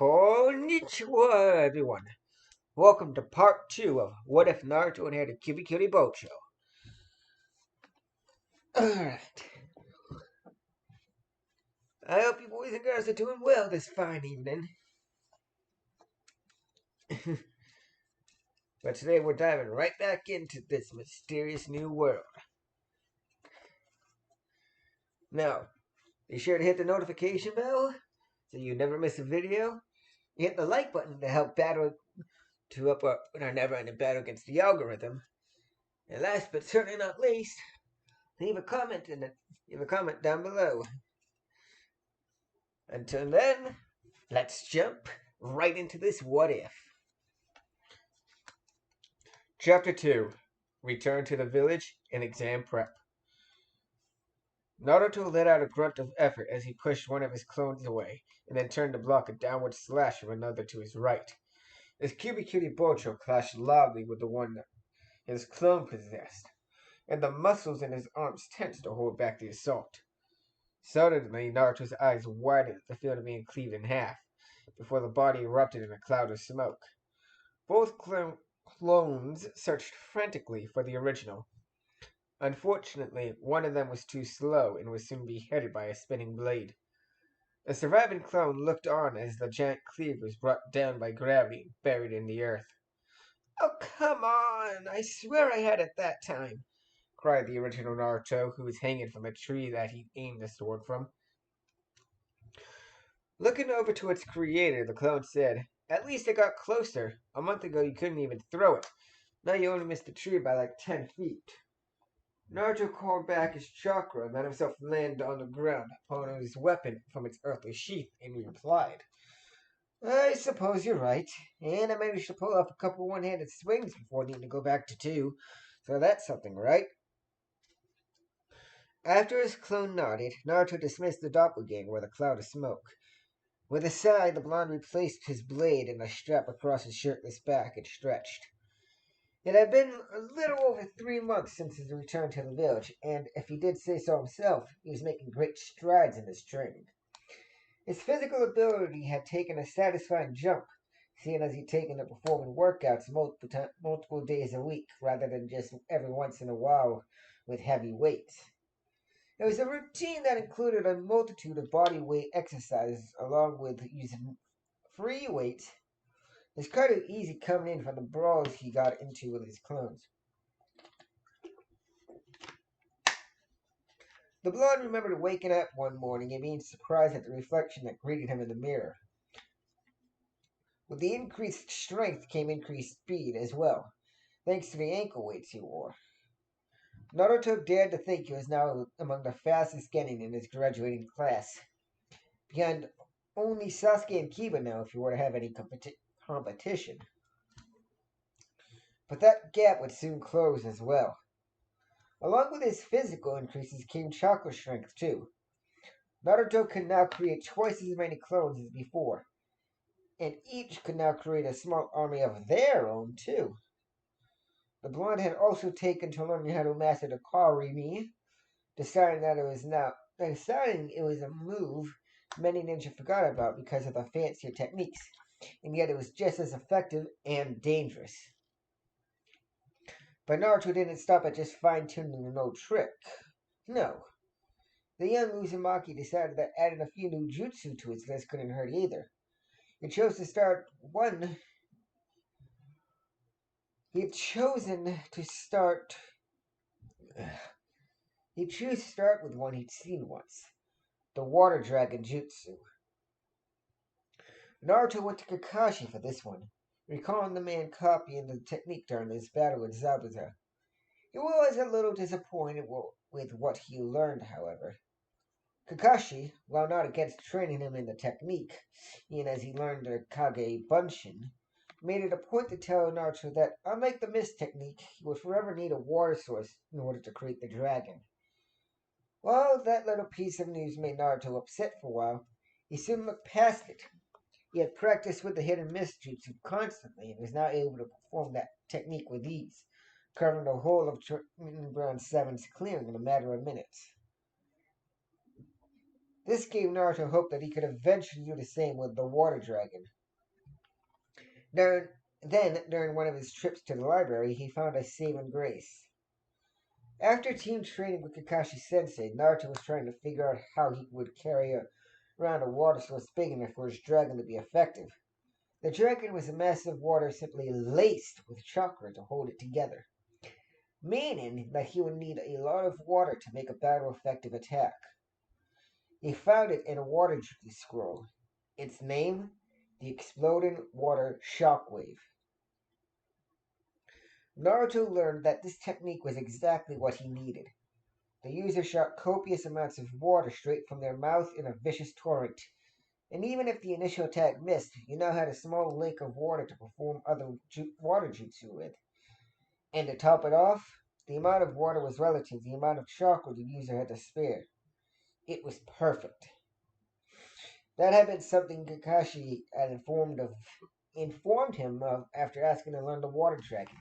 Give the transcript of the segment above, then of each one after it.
Konnichiwa, everyone. Welcome to part 2 of What If Naruto Inherited Kubikiribocho. Alright. I hope you boys and girls are doing well this fine evening. But today we're diving right back into this mysterious new world. Now, be sure to hit the notification bell so you never miss a video. Hit the like button to help battle to up our never-ending battle against the algorithm. And last but certainly not least, leave a comment down below. Until then, let's jump right into this what if. Chapter 2. Return to the village and exam prep. Naruto let out a grunt of effort as he pushed one of his clones away, and then turned to block a downward slash from another to his right. His Kubikiribocho clashed loudly with the one his clone possessed, and the muscles in his arms tensed to hold back the assault. Suddenly, Naruto's eyes widened at the field of being cleaved in half, before the body erupted in a cloud of smoke. Both clones searched frantically for the original. Unfortunately, one of them was too slow and was soon beheaded by a spinning blade. The surviving clone looked on as the giant cleaver was brought down by gravity and buried in the earth. "Oh, come on! I swear I had it that time!" cried the original Naruto, who was hanging from a tree that he aimed the sword from. Looking over to its creator, the clone said, "At least it got closer. A month ago you couldn't even throw it. Now you only missed the tree by like 10 feet. Naruto called back his chakra and let himself land on the ground, pulling his weapon from its earthly sheath, and he replied, "I suppose you're right, and I managed to pull off a couple one-handed swings before needing to go back to 2, so that's something, right?" After his clone nodded, Naruto dismissed the doppelganger with a cloud of smoke. With a sigh, the blonde replaced his blade in a strap across his shirtless back and stretched. It had been a little over 3 months since his return to the village, and if he did say so himself, he was making great strides in his training. His physical ability had taken a satisfying jump, seeing as he'd taken to performing workouts multiple days a week, rather than just every once in a while with heavy weights. It was a routine that included a multitude of body weight exercises, along with using free weights. It was kind of easy coming in from the brawls he got into with his clones. The blonde remembered waking up one morning and being surprised at the reflection that greeted him in the mirror. With the increased strength came increased speed as well, thanks to the ankle weights he wore. Naruto dared to think he was now among the fastest getting in his graduating class, behind only Sasuke and Kiba now if you were to have any competition. But that gap would soon close as well. Along with his physical increases came chakra strength too. Naruto could now create twice as many clones as before, and each could now create a small army of their own too. The blonde had also taken to learning how to master the Karimi, deciding it was a move many ninja forgot about because of the fancier techniques, and yet it was just as effective and dangerous. But Naruto didn't stop at just fine-tuning an old trick. No. The young Uzumaki decided that adding a few new jutsu to his list couldn't hurt either. He chose to start one. He had chosen to start. He'd choose to start with one he'd seen once, the Water Dragon Jutsu. Naruto went to Kakashi for this one, recalling the man copying the technique during his battle with Zabuza. He was a little disappointed with what he learned, however. Kakashi, while not against training him in the technique, even as he learned the Kage Bunshin, made it a point to tell Naruto that, unlike the mist technique, he would forever need a water source in order to create the dragon. While that little piece of news made Naruto upset for a while, he soon looked past it. He had practiced with the hidden mist jutsu constantly and was now able to perform that technique with ease, covering the whole of Brown 7's clearing in a matter of minutes. This gave Naruto hope that he could eventually do the same with the water dragon. During, during one of his trips to the library, he found a saving grace. After team training with Kakashi Sensei, Naruto was trying to figure out how he would around a water source big enough for his dragon to be effective. The dragon was a massive water simply laced with chakra to hold it together, meaning that he would need a lot of water to make a battle effective attack. He found it in a water jutsu scroll. Its name, the Exploding Water Shockwave. Naruto learned that this technique was exactly what he needed. The user shot copious amounts of water straight from their mouth in a vicious torrent, and even if the initial attack missed, you now had a small lake of water to perform other water jutsu with. And to top it off, the amount of water was relative to the amount of chakra the user had to spare. It was perfect. That had been something Kakashi had informed him of after asking to learn the water dragon.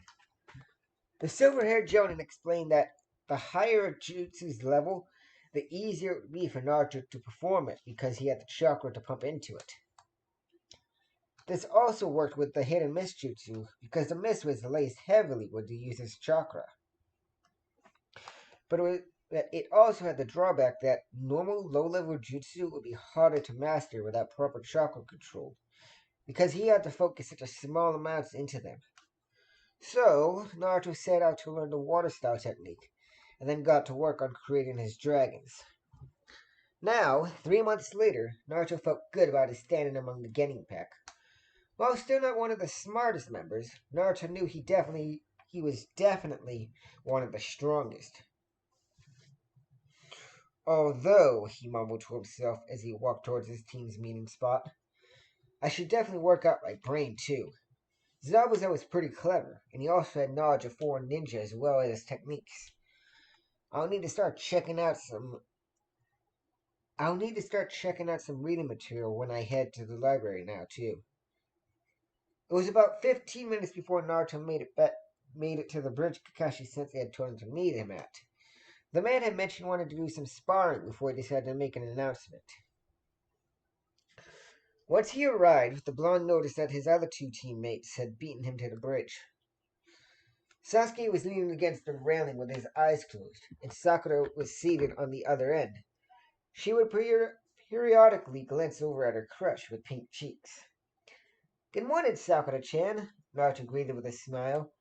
The silver-haired Jonin explained that the higher a jutsu's level, the easier it would be for Naruto to perform it because he had the chakra to pump into it. This also worked with the hit and miss jutsu because the miss was laced heavily with the user's chakra. But it also had the drawback that normal low-level jutsu would be harder to master without proper chakra control, because he had to focus such a small amounts into them. So, Naruto set out to learn the water style technique, and then got to work on creating his dragons. Now, 3 months later, Naruto felt good about his standing among the Genin pack. While still not one of the smartest members, Naruto knew he was definitely one of the strongest. Although, he mumbled to himself as he walked towards his team's meeting spot, I should definitely work out my brain too. Zabuza was pretty clever, and he also had knowledge of foreign ninja as well as techniques. I'll need to start checking out some reading material when I head to the library now too. It was about 15 minutes before Naruto made it to the bridge Kakashi Sensei had told him to meet him at. The man had mentioned wanting to do some sparring before he decided to make an announcement. Once he arrived, the blonde noticed that his other two teammates had beaten him to the bridge. Sasuke was leaning against the railing with his eyes closed, and Sakura was seated on the other end. She would periodically glance over at her crush with pink cheeks. Good morning, Sakura-chan, Naruto greeted with a smile.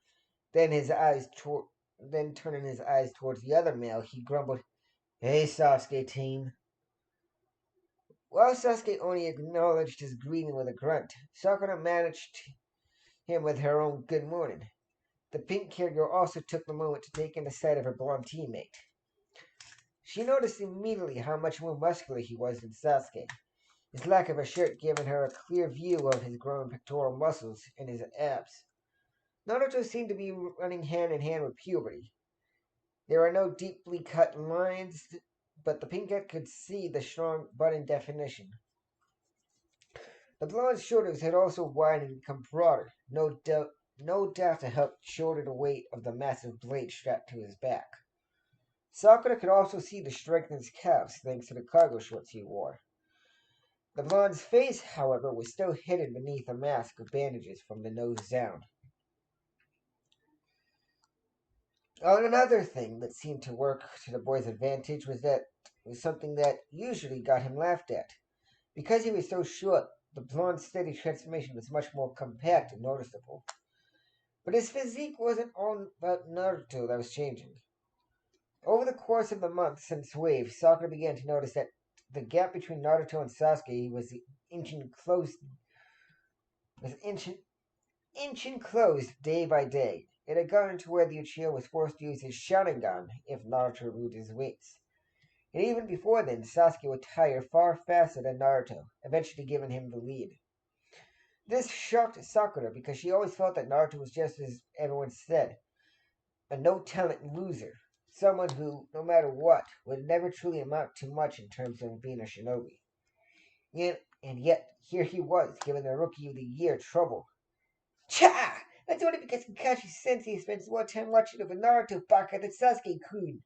Then turning his eyes towards the other male, he grumbled, Hey, Sasuke team. While Sasuke only acknowledged his greeting with a grunt, Sakura managed him with her own good morning. The pink-haired girl also took the moment to take in the sight of her blonde teammate. She noticed immediately how much more muscular he was than Sasuke, his lack of a shirt giving her a clear view of his growing pectoral muscles and his abs. Naruto seemed to be running hand in hand with puberty. There were no deeply cut lines, but the pinkette could see the strong button definition. The blonde's shoulders had also widened and become broader, no doubt to help shoulder the weight of the massive blade strapped to his back. Sakura could also see the strength in his calves thanks to the cargo shorts he wore. The blonde's face, however, was still hidden beneath a mask of bandages from the nose down. Another thing that seemed to work to the boy's advantage was something that usually got him laughed at. Because he was so short, the blonde's steady transformation was much more compact and noticeable. But his physique wasn't all about Naruto that was changing. Over the course of the months since Wave, Sakura began to notice that the gap between Naruto and Sasuke was inching close day by day. It had gotten to where the Uchiha was forced to use his Sharingan if Naruto moved his weights. And even before then, Sasuke would tire far faster than Naruto, eventually giving him the lead. This shocked Sakura because she always felt that Naruto was just as everyone said, a no-talent loser. Someone who, no matter what, would never truly amount to much in terms of being a shinobi. And yet, here he was, giving the Rookie of the Year trouble. Cha! That's only because Kakashi Sensei spends more time watching over Naruto Baka than Sasuke-kun.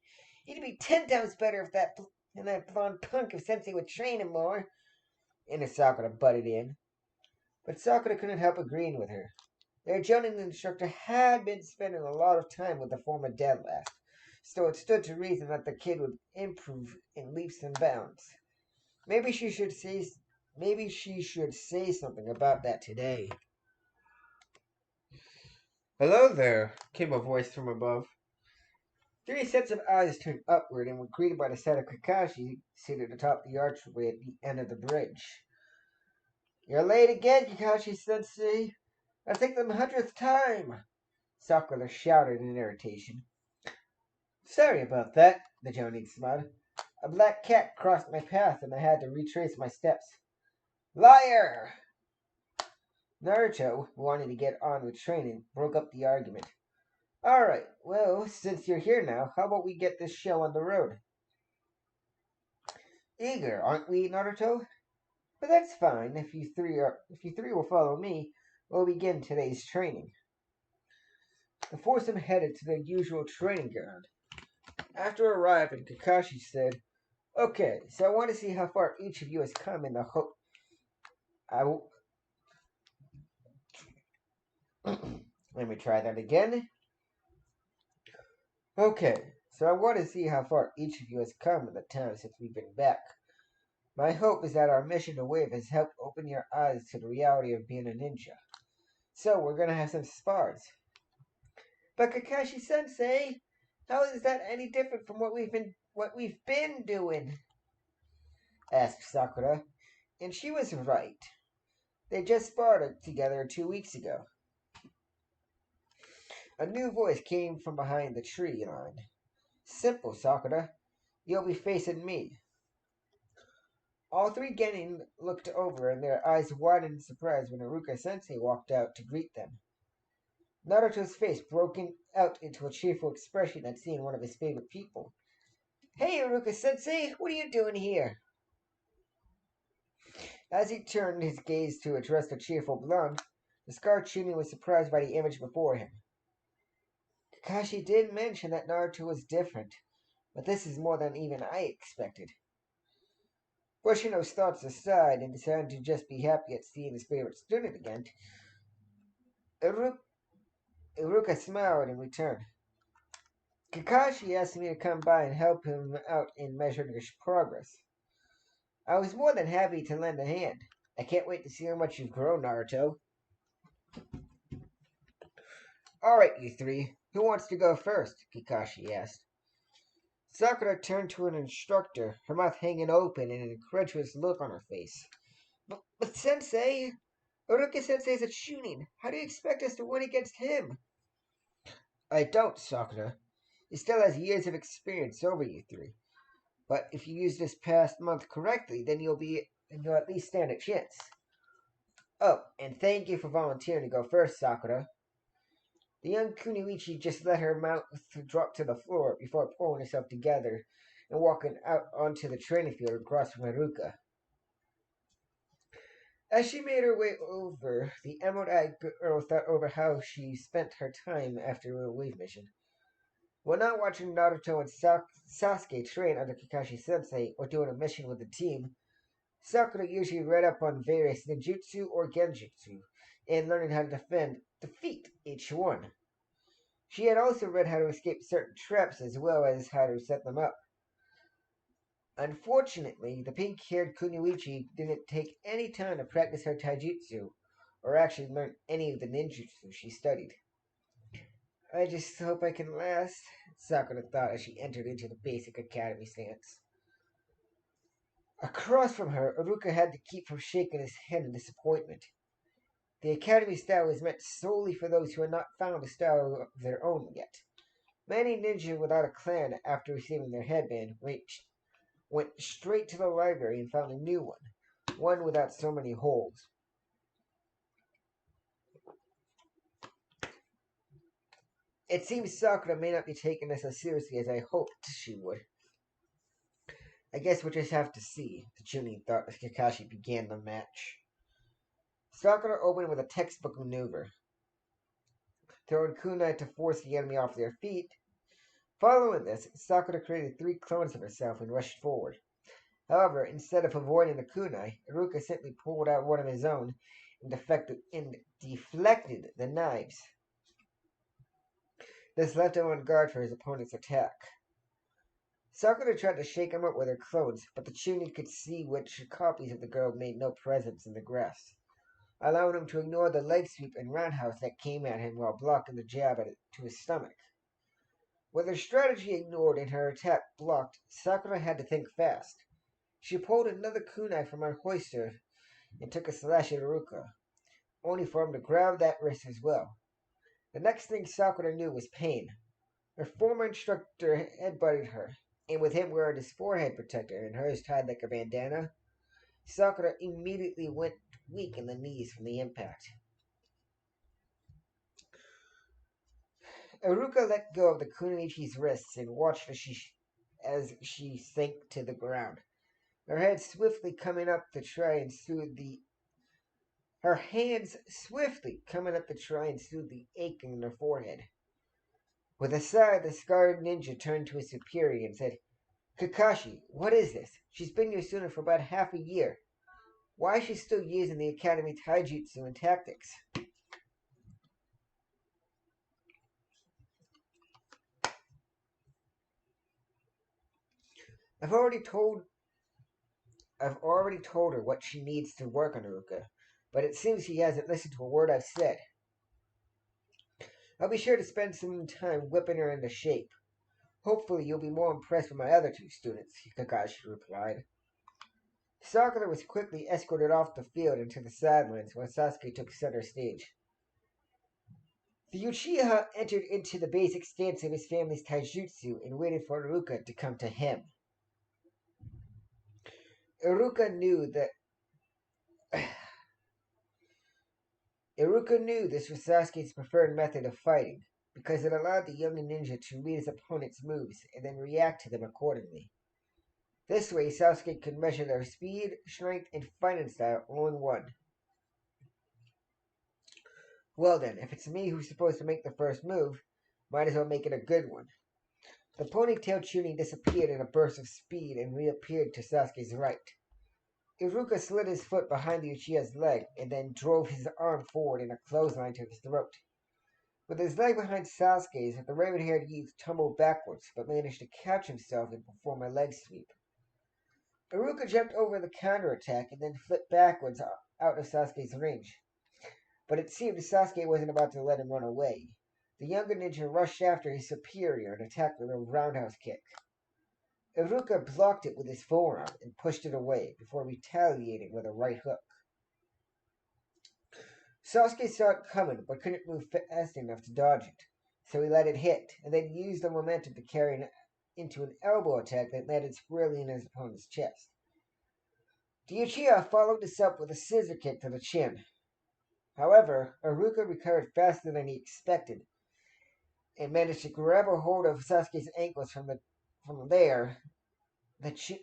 He'd be 10 times better if that And that blonde punk of Sensei would train him more. And Sakura butted in. But Sakura couldn't help agreeing with her. Their Jonin instructor had been spending a lot of time with the former deadlift, so it stood to reason that the kid would improve in leaps and bounds. Maybe she should say maybe she should say something about that today. Hello there, came a voice from above. Three sets of eyes turned upward and were greeted by the sight of Kakashi seated atop the archway at the end of the bridge. You're late again, Kakashi Sensei. I think the 100th time, Sakura shouted in irritation. Sorry about that, the Jonin smiled. A black cat crossed my path and I had to retrace my steps. Liar! Naruto, who wanted to get on with training, broke up the argument. Alright, well, since you're here now, how about we get this show on the road? Eager, aren't we, Naruto? But that's fine. If you three will follow me, we'll begin today's training. The foursome headed to their usual training ground. After arriving, Kakashi said, Okay, so I want to see how far each of you has come in the hope. I will. Let me try that again. Okay, so I want to see how far each of you has come in the time since we've been back. My hope is that our mission to Wave has helped open your eyes to the reality of being a ninja. So we're gonna have some spars. But Kakashi Sensei, how is that any different from what we've been doing? Asked Sakura, and she was right. They just sparred together 2 weeks ago. A new voice came from behind the tree line. Simple, Sakura. You'll be facing me. All three Genin looked over and their eyes widened in surprise when Iruka Sensei walked out to greet them. Naruto's face broke out into a cheerful expression at seeing one of his favorite people. Hey, Iruka Sensei, what are you doing here? As he turned his gaze to address the cheerful blonde, the scarred Chunin was surprised by the image before him. Kakashi did mention that Naruto was different, but this is more than even I expected. Brushing those thoughts aside and deciding to just be happy at seeing his favorite student again, Iruka smiled in return. Kakashi asked me to come by and help him out in measuring his progress. I was more than happy to lend a hand. I can't wait to see how much you've grown, Naruto. Alright, you three. Who wants to go first? Kakashi asked. Sakura turned to an instructor, her mouth hanging open and an incredulous look on her face. But Sensei, Iruka Sensei's a Chunin. How do you expect us to win against him? I don't, Sakura. He still has years of experience over you three. But if you use this past month correctly, then you'll at least stand a chance. Oh, and thank you for volunteering to go first, Sakura. The young Kunoichi just let her mouth drop to the floor before pulling herself together and walking out onto the training field across from Haruka. As she made her way over, the emerald-eyed girl thought over how she spent her time after a wave mission. While not watching Naruto and Sasuke train under Kakashi Sensei or doing a mission with the team, Sakura usually read up on various ninjutsu or genjutsu and learning how to defeat each one. She had also read how to escape certain traps as well as how to set them up. Unfortunately, the pink-haired Kunoichi didn't take any time to practice her taijutsu or actually learn any of the ninjutsu she studied. I just hope I can last, Sakura thought as she entered into the basic academy stance. Across from her, Iruka had to keep from shaking his head in disappointment. The academy style was meant solely for those who had not found a style of their own yet. Many ninja without a clan, after receiving their headband, went straight to the library and found a new one without so many holes. It seems Sakura may not be taking this as seriously as I hoped she would. I guess we'll just have to see, the Chunin thought as Kakashi began the match. Sakura opened with a textbook maneuver, throwing kunai to force the enemy off their feet. Following this, Sakura created 3 clones of herself and rushed forward. However, instead of avoiding the kunai, Iruka simply pulled out one of his own and deflected the knives. This left him on guard for his opponent's attack. Sakura tried to shake him up with her clothes, but the Chunin could see which copies of the girl made no presence in the grass, allowing him to ignore the leg sweep and roundhouse that came at him while blocking the jab to his stomach. With her strategy ignored and her attack blocked, Sakura had to think fast. She pulled another kunai from her holster and took a slash at Iruka, only for him to grab that wrist as well. The next thing Sakura knew was pain. Her former instructor headbutted her, and with him wearing his forehead protector and hers tied like a bandana, Sakura immediately went weak in the knees from the impact. Iruka let go of the Kunoichi's wrists and watched as she sank to the ground. Her head swiftly coming up to try and soothe the her hands swiftly coming up to try and soothe the aching in her forehead. With a sigh, the scarred ninja turned to his superior and said, Kakashi, what is this? She's been your student for about half a year. Why is she still using the academy taijutsu and tactics? I've already told I've already told her what she needs to work on Haruka, but it seems he hasn't listened to a word I've said. I'll be sure to spend some time whipping her into shape. Hopefully you'll be more impressed with my other two students, Kakashi replied. Sakura was quickly escorted off the field into the sidelines while Sasuke took center stage. The Uchiha entered into the basic stance of his family's taijutsu and waited for Iruka to come to him. Iruka knew that Iruka knew this was Sasuke's preferred method of fighting, because it allowed the young ninja to read his opponent's moves and then react to them accordingly. This way, Sasuke could measure their speed, strength, and fighting style all in one. Well then, if it's me who's supposed to make the first move, might as well make it a good one. The ponytail Chunin disappeared in a burst of speed and reappeared to Sasuke's right. Iruka slid his foot behind the Uchiha's leg and then drove his arm forward in a clothesline to his throat. With his leg behind Sasuke's, the raven-haired youth tumbled backwards, but managed to catch himself and perform a leg sweep. Iruka jumped over the counterattack and then flipped backwards out of Sasuke's range. But it seemed Sasuke wasn't about to let him run away. The younger ninja rushed after his superior and attacked with a roundhouse kick. Iruka blocked it with his forearm and pushed it away before retaliating with a right hook. Sasuke saw it coming but couldn't move fast enough to dodge it, so he let it hit and then used the momentum to carry it into an elbow attack that landed squarely in his opponent's chest. The Uchiha followed this up with a scissor kick to the chin. However, Iruka recovered faster than he expected and managed to grab a hold of Sasuke's ankles from there. The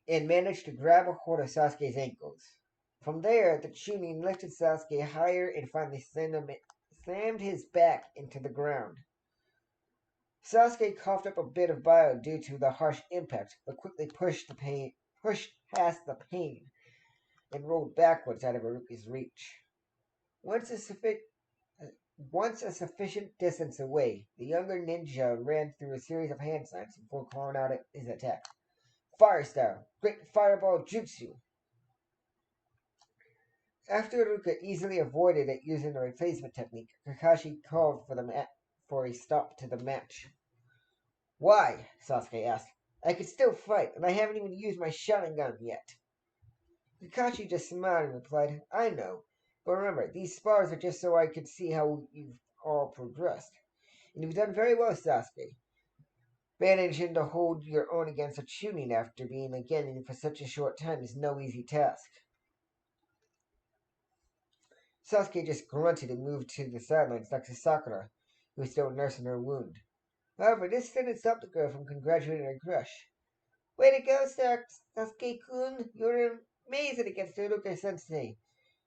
and managed to grab a hold of Sasuke's ankles. From there, the Chunin lifted Sasuke higher and finally slammed his back into the ground. Sasuke coughed up a bit of bile due to the harsh impact, but quickly pushed past the pain, and rolled backwards out of Iruka's reach. Once a, suffi- Once a sufficient distance away, the younger ninja ran through a series of hand signs before calling out his attack. Fire style, great fireball jutsu. After Iruka easily avoided it using the replacement technique, Kakashi called for a stop to the match. Why? Sasuke asked. I can still fight, and I haven't even used my Sharingan yet. Kakashi just smiled and replied, I know, but remember, these spars are just so I can see how you've all progressed. And you've done very well, Sasuke. Managing to hold your own against a Chunin after being a Genin for such a short time is no easy task. Sasuke just grunted and moved to the sidelines next to Sakura, who was still nursing her wound. However, this didn't stop the girl from congratulating her crush. Way to go, Sasuke-kun! You're amazing against Iruka-sensei.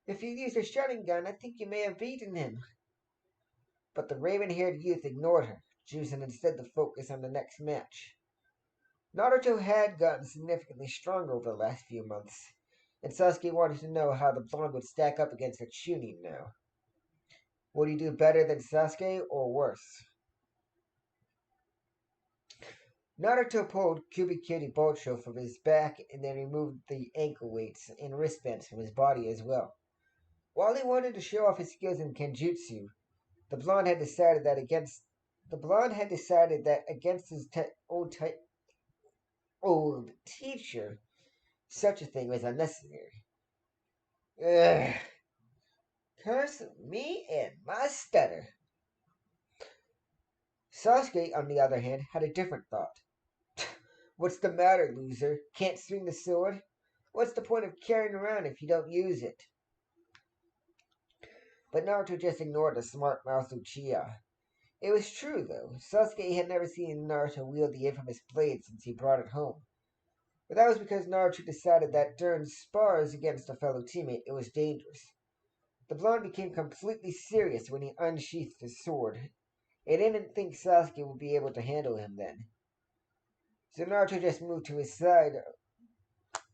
If you used your Sharingan, I think you may have beaten him. But the raven-haired youth ignored her, choosing instead to focus on the next match. Naruto had gotten significantly stronger over the last few months, and Sasuke wanted to know how the blonde would stack up against a Chunin now. Would he do better than Sasuke or worse? Naruto pulled Kubikiribocho from his back and then removed the ankle weights and wristbands from his body as well. While he wanted to show off his skills in Kenjutsu, the blonde had decided that against his old teacher, such a thing was unnecessary. Ugh, curse me and my stutter. Sasuke, on the other hand, had a different thought. What's the matter, loser? Can't swing the sword? What's the point of carrying around if you don't use it? But Naruto just ignored the smart mouth Uchiha. It was true, though. Sasuke had never seen Naruto wield the infamous blade since he brought it home. But that was because Naruto decided that during spars against a fellow teammate, it was dangerous. The blonde became completely serious when he unsheathed his sword. He didn't think Sasuke would be able to handle him then. So Naruto just moved to his side.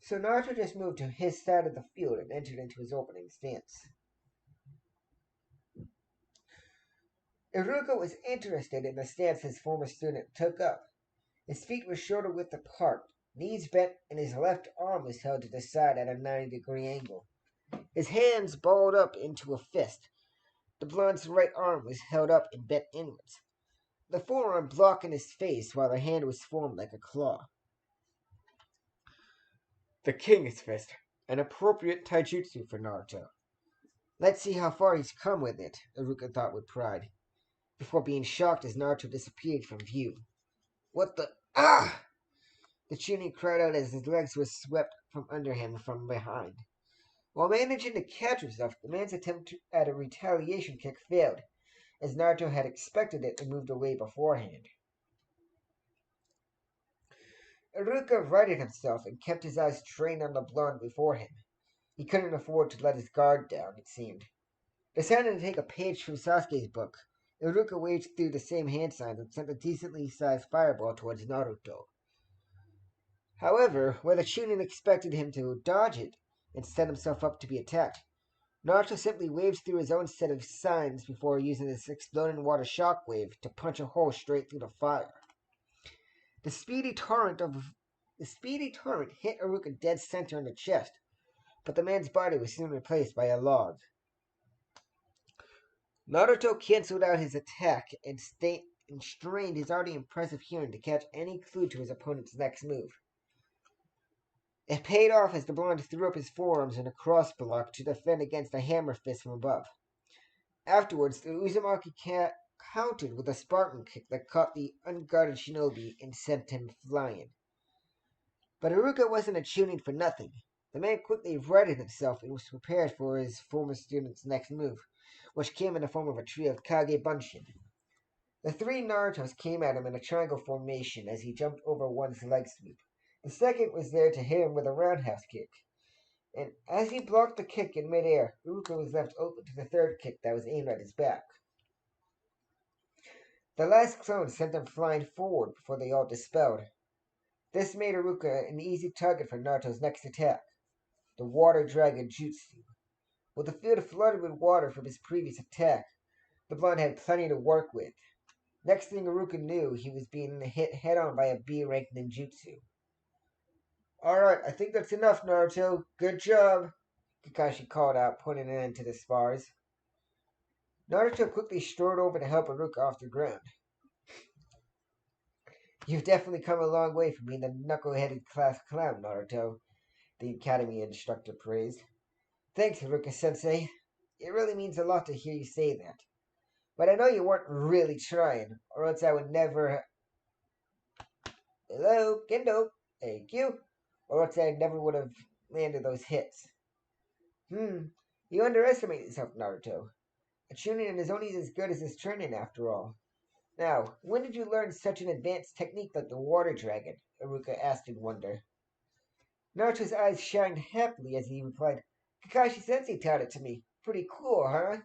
So Naruto just moved to his side of the field and entered into his opening stance. Iruka was interested in the stance his former student took up. His feet were shoulder width apart, knees bent, and his left arm was held to the side at a 90-degree angle. His hands balled up into a fist. The blonde's right arm was held up and bent inwards, the forearm blocking his face while the hand was formed like a claw. The King's Fist, an appropriate taijutsu for Naruto. Let's see how far he's come with it, Iruka thought with pride, before being shocked as Naruto disappeared from view. What the... Ah! The Chunin cried out as his legs were swept from under him from behind. While managing to catch himself, the man's attempt at a retaliation kick failed, as Naruto had expected it and moved away beforehand. Iruka righted himself and kept his eyes trained on the blonde before him. He couldn't afford to let his guard down, it seemed. Deciding to take a page from Sasuke's book, Iruka waved through the same hand signs and sent a decently sized fireball towards Naruto. However, where the Chunin expected him to dodge it and set himself up to be attacked, Naruto simply waved through his own set of signs before using his exploding water shockwave to punch a hole straight through the fire. The speedy torrent hit Iruka dead center in the chest, but the man's body was soon replaced by a log. Naruto canceled out his attack and strained his already impressive hearing to catch any clue to his opponent's next move. It paid off as the blonde threw up his forearms in a cross block to defend against a hammer fist from above. Afterwards, the Uzumaki cat countered with a Spartan kick that caught the unguarded shinobi and sent him flying. But Iruka wasn't a Chunin for nothing. The man quickly righted himself and was prepared for his former student's next move, which came in the form of a trio of Kage Bunshin. The three Narutos came at him in a triangle formation as he jumped over one's leg sweep. The second was there to hit him with a roundhouse kick. And as he blocked the kick in midair, Iruka was left open to the third kick that was aimed at his back. The last clone sent them flying forward before they all dispelled. This made Iruka an easy target for Naruto's next attack, the Water Dragon Jutsu. With the field flooded with water from his previous attack, the blonde had plenty to work with. Next thing Iruka knew, he was being hit head-on by a B-rank ninjutsu. Alright, I think that's enough, Naruto. Good job, Kakashi called out, putting an end to the spars. Naruto quickly strode over to help Iruka off the ground. You've definitely come a long way from being the knuckle-headed class clown, Naruto, the academy instructor praised. Thanks, Iruka-sensei. It really means a lot to hear you say that. But I know you weren't really trying, or else I would never... Hello, Kendo. Thank you. Or else I never would have landed those hits. You underestimate yourself, Naruto. A Chunin is only as good as his training, after all. Now, when did you learn such an advanced technique like the Water Dragon? Iruka asked in wonder. Naruto's eyes shined happily as he replied, Kakashi-sensei taught it to me. Pretty cool, huh?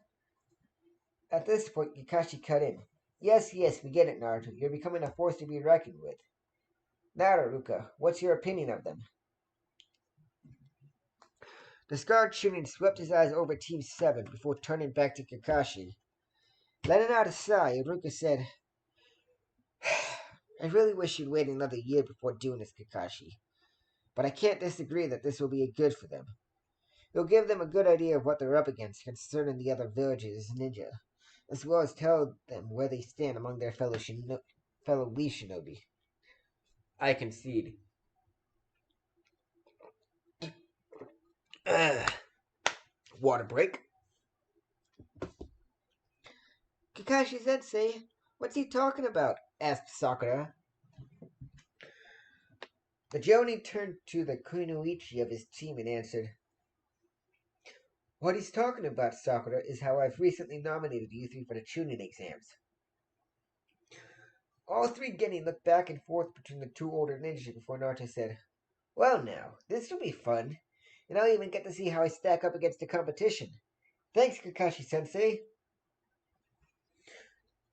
At this point, Kakashi cut in. Yes, we get it, Naruto. You're becoming a force to be reckoned with. Now, Ruka, what's your opinion of them? The scarred Chunin swept his eyes over Team 7 before turning back to Kakashi. Letting out a sigh, Ruka said, I really wish you'd wait another year before doing this, Kakashi. But I can't disagree that this will be good for them. It'll give them a good idea of what they're up against concerning the other villages ninja, as well as tell them where they stand among their fellow Lee Shinobi. I concede. Ugh. Water break? Kakashi Sensei, what's he talking about? Asked Sakura. The Jonin turned to the Kunoichi of his team and answered, what he's talking about, Sakura, is how I've recently nominated you three for the Chunin exams. All three Genin looked back and forth between the two older ninjas before Naruto said, well now, this will be fun, and I'll even get to see how I stack up against the competition. Thanks, Kakashi-sensei.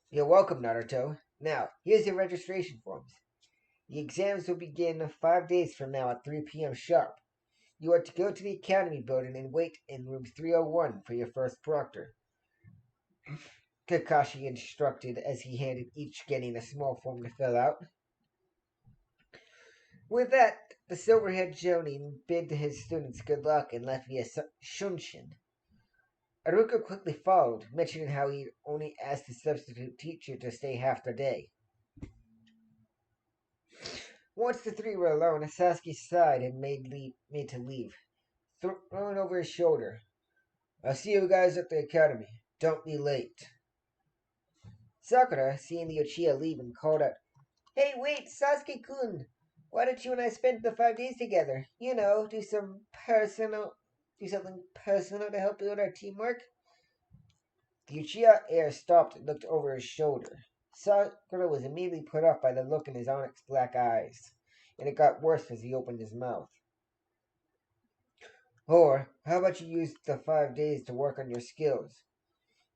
You're welcome, Naruto. Now, here's your registration forms. The exams will begin 5 days from now at 3 p.m. sharp. You are to go to the Academy building and wait in room 301 for your first proctor. Kakashi instructed as he handed each Genin a small form to fill out. With that, the silver-haired Jonin bid his students good luck and left via Shunshin. Aruka quickly followed, mentioning how he only asked the substitute teacher to stay half the day. Once the three were alone, Sasuke sighed and made to leave, throwing over his shoulder. I'll see you guys at the academy. Don't be late. Sakura, seeing the Uchiha leaving, called out, hey, wait, Sasuke-kun! Why don't you and I spend the 5 days together? You know, do something personal to help build our teamwork? The Uchiha heir stopped and looked over his shoulder. Sakura was immediately put off by the look in his onyx black eyes, and it got worse as he opened his mouth. Or, how about you use the 5 days to work on your skills?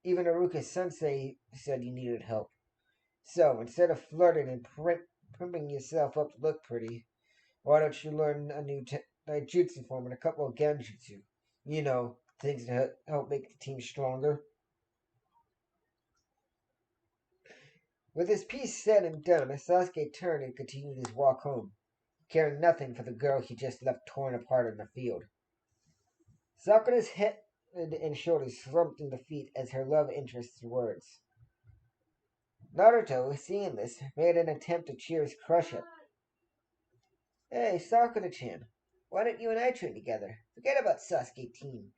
Even Aruka-sensei said you needed help. So, instead of flirting and primping yourself up to look pretty, why don't you learn a new jutsu form and a couple of genjutsu? You know, things to help make the team stronger. With his piece said and done, Sasuke turned and continued his walk home, caring nothing for the girl he just left torn apart in the field. Sakura's head and shoulders slumped in defeat as her love interest's words. Naruto, seeing this, made an attempt to cheer his crush up. Hey, Sakura-chan, why don't you and I train together? Forget about Sasuke team.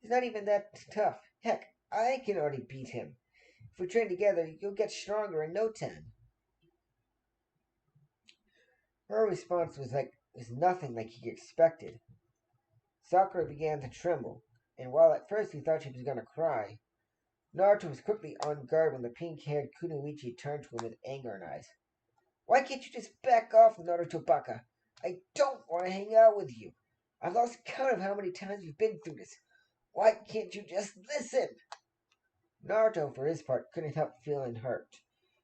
He's not even that tough. Heck, I can already beat him. If we train together, you'll get stronger in no time. Her response was nothing like he expected. Sakura began to tremble, and while at first he thought she was going to cry, Naruto was quickly on guard when the pink-haired Kunoichi turned to him with anger in eyes. Why can't you just back off, Naruto Baka? I don't want to hang out with you. I've lost count of how many times you've been through this. Why can't you just listen? Naruto, for his part, couldn't help feeling hurt.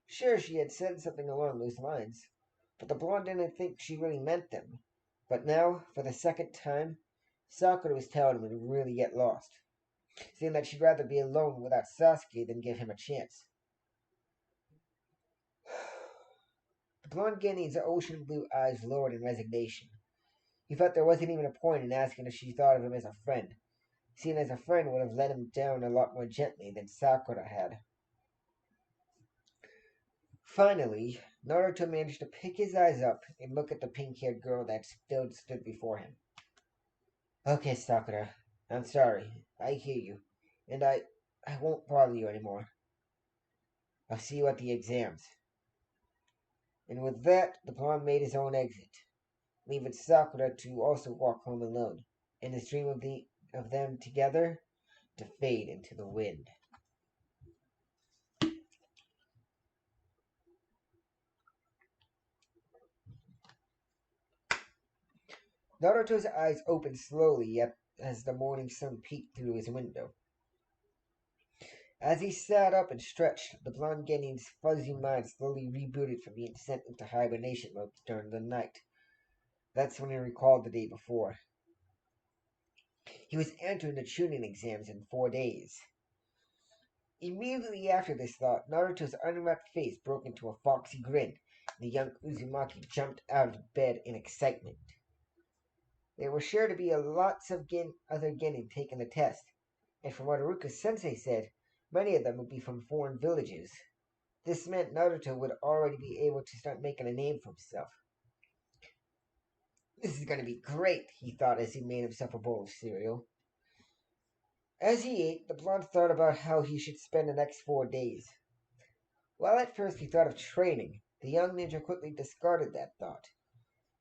Sure, she had said something along those lines, but the blonde didn't think she really meant them. But now, for the second time, Sakura was telling him to really get lost, saying that she'd rather be alone without Sasuke than give him a chance. The blonde Genin's ocean blue eyes lowered in resignation. He felt there wasn't even a point in asking if she thought of him as a friend, seeing as a friend would have let him down a lot more gently than Sakura had. Finally, Naruto managed to pick his eyes up and look at the pink-haired girl that still stood before him. Okay, Sakura, I'm sorry. I hear you, and I won't bother you anymore. I'll see you at the exams. And with that, the blonde made his own exit, leaving Sakura to also walk home alone, and his dream of them together to fade into the wind. Naruto's eyes opened slowly as the morning sun peeked through his window. As he sat up and stretched, the blonde Genin's fuzzy mind slowly rebooted from being sent into hibernation mode during the night. That's when he recalled the day before. He was entering the tuning exams in 4 days. Immediately after this thought, Naruto's unwrapped face broke into a foxy grin, and the young Uzumaki jumped out of bed in excitement. There were sure to be lots of other Genin taking the test, and from what Iruka sensei said, many of them would be from foreign villages. This meant Naruto would already be able to start making a name for himself. This is going to be great, he thought as he made himself a bowl of cereal. As he ate, the blonde thought about how he should spend the next 4 days. While at first he thought of training, the young ninja quickly discarded that thought.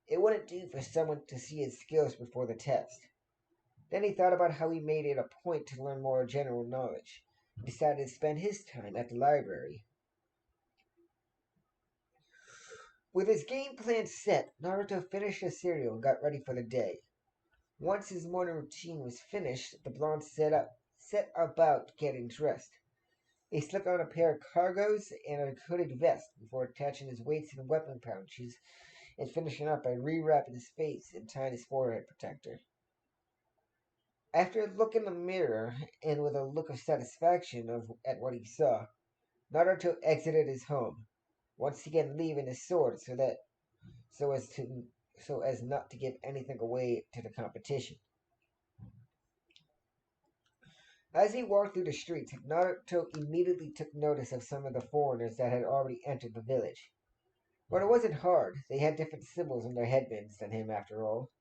It wouldn't do for someone to see his skills before the test. Then he thought about how he made it a point to learn more general knowledge, and decided to spend his time at the library. With his game plan set, Naruto finished his cereal and got ready for the day. Once his morning routine was finished, the blonde set about getting dressed. He slipped on a pair of cargos and a hooded vest before attaching his weights and weapon pouches and finishing up by rewrapping his face and tying his forehead protector. After a look in the mirror and with a look of satisfaction at what he saw, Naruto exited his home, once again leaving his sword so as to so as not to give anything away to the competition. As he walked through the streets, Naruto immediately took notice of some of the foreigners that had already entered the village. But it wasn't hard. They had different symbols on their headbands than him, after all.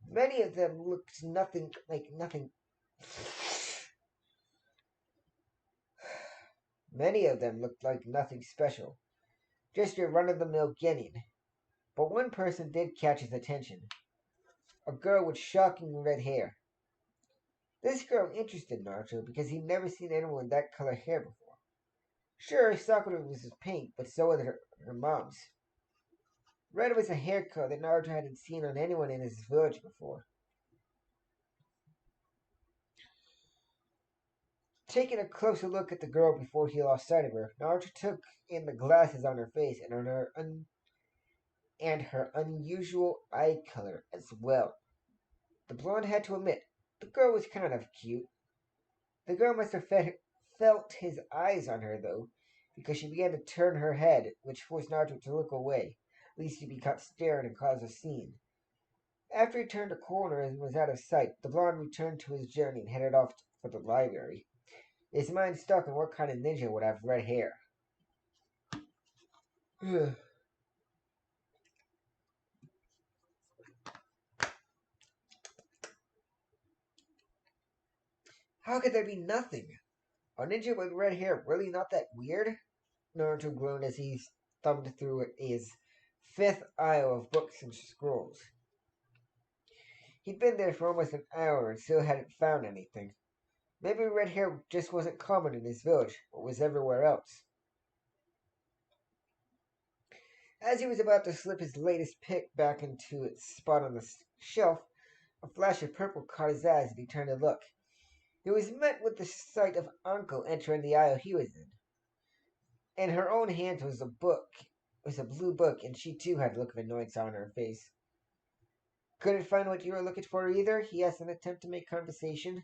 Many of them looked nothing like nothing. Many of them looked like nothing special, just your run-of-the-mill Genin. But one person did catch his attention: a girl with shocking red hair. This girl interested Naruto because he'd never seen anyone with that color hair before. Sure, Sakura was pink, but so was her mom's. Red was a hair color that Naruto hadn't seen on anyone in his village before. Taking a closer look at the girl before he lost sight of her, Naruto took in the glasses on her face and her unusual eye color as well. The blonde had to admit, the girl was kind of cute. The girl must have felt his eyes on her, though, because she began to turn her head, which forced Naruto to look away, lest he be caught staring and cause a scene. After he turned a corner and was out of sight, the blonde returned to his journey and headed off for the library. His mind stuck on what kind of ninja would have red hair. How could there be nothing? A ninja with red hair really not that weird? Naruto groaned as he thumbed through his fifth aisle of books and scrolls. He'd been there for almost an hour and still hadn't found anything. Maybe red hair just wasn't common in his village, but was everywhere else. As he was about to slip his latest pick back into its spot on the shelf, a flash of purple caught his eyes and he turned to look. He was met with the sight of Anko entering the aisle he was in. In her own hand was a blue book, and she too had a look of annoyance on her face. Couldn't find what you were looking for either? He asked in an attempt to make conversation.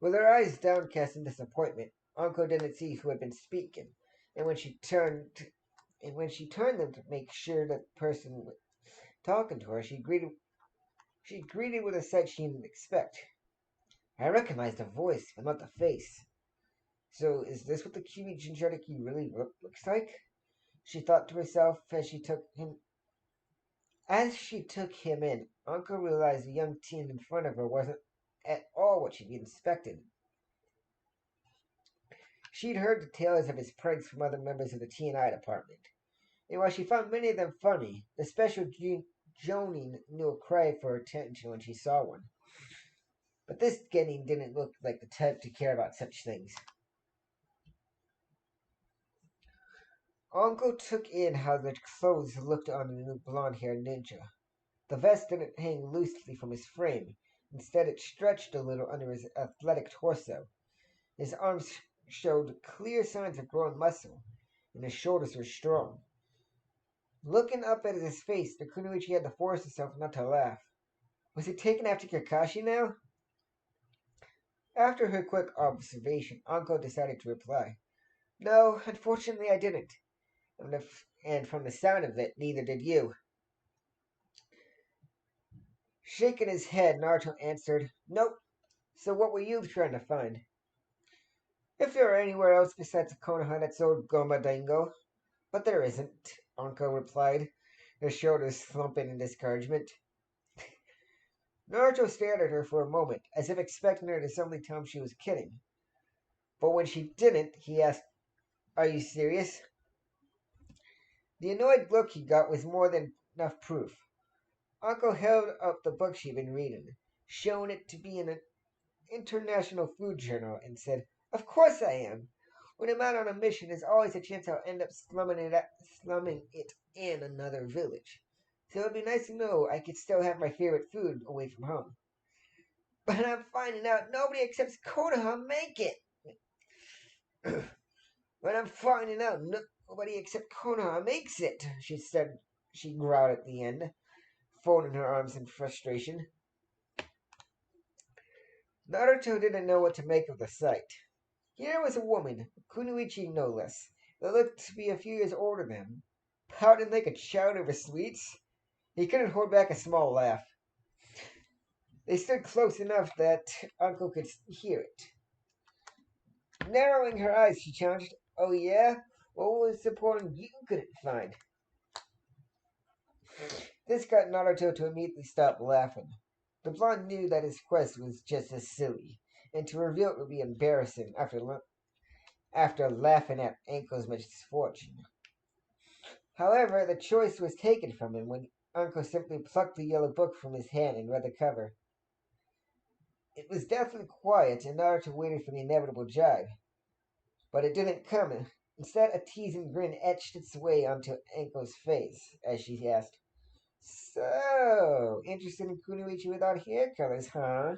With her eyes downcast in disappointment, Anko didn't see who had been speaking, and when she turned them to make sure that the person talking to her, she greeted with a sight she didn't expect. I recognized the voice, but not the face. So is this what the Kiwi Jinchuriki really looks like? She thought to herself as she took him in. Anko realized the young teen in front of her wasn't at all what she'd expected. She'd heard the tales of his pranks from other members of the T&I department, and while she found many of them funny, the special Jonin knew a cry for attention when she saw one. But this Genin didn't look like the type to care about such things. Anko took in how the clothes looked on the new blonde-haired ninja. The vest didn't hang loosely from his frame, Instead, it stretched a little under his athletic torso. His arms showed clear signs of growing muscle, and his shoulders were strong. Looking up at his face, the Kunoichi had to force himself not to laugh. Was he taken after Kakashi now? After her quick observation, Anko decided to reply. No, unfortunately I didn't. And from the sound of it, neither did you. Shaking his head, Naruto answered, Nope. So what were you trying to find? If there were anywhere else besides Konoha that's old Goma Dango. But there isn't, Anko replied, his shoulders slumping in discouragement. Naruto stared at her for a moment, as if expecting her to suddenly tell him she was kidding. But when she didn't, he asked, Are you serious? The annoyed look he got was more than enough proof. Anko held up the book she'd been reading, showing it to be an international food journal, and said, Of course I am. When I'm out on a mission, there's always a chance I'll end up slumming it in another village. So it'd be nice to know I could still have my favorite food away from home. But I'm finding out nobody except Konoha make it. But I'm finding out nobody except Konoha makes it, she said. She growled at the end, folding her arms in frustration. Naruto didn't know what to make of the sight. Here was a woman, Kunoichi no less, that looked to be a few years older than him, pouting like a child over sweets. He couldn't hold back a small laugh. They stood close enough that Uncle could hear it. Narrowing her eyes, she challenged, Oh yeah? What was the point you couldn't find? This got Naruto to immediately stop laughing. The blonde knew that his quest was just as silly, and to reveal it would be embarrassing after laughing at Anko's misfortune. However, the choice was taken from him when Uncle simply plucked the yellow book from his hand and read the cover. It was deathly quiet, and Naruto waited for the inevitable jibe. But it didn't come. Instead, a teasing grin etched its way onto Anko's face as she asked, So, interested in Kunoichi without hair colors, huh?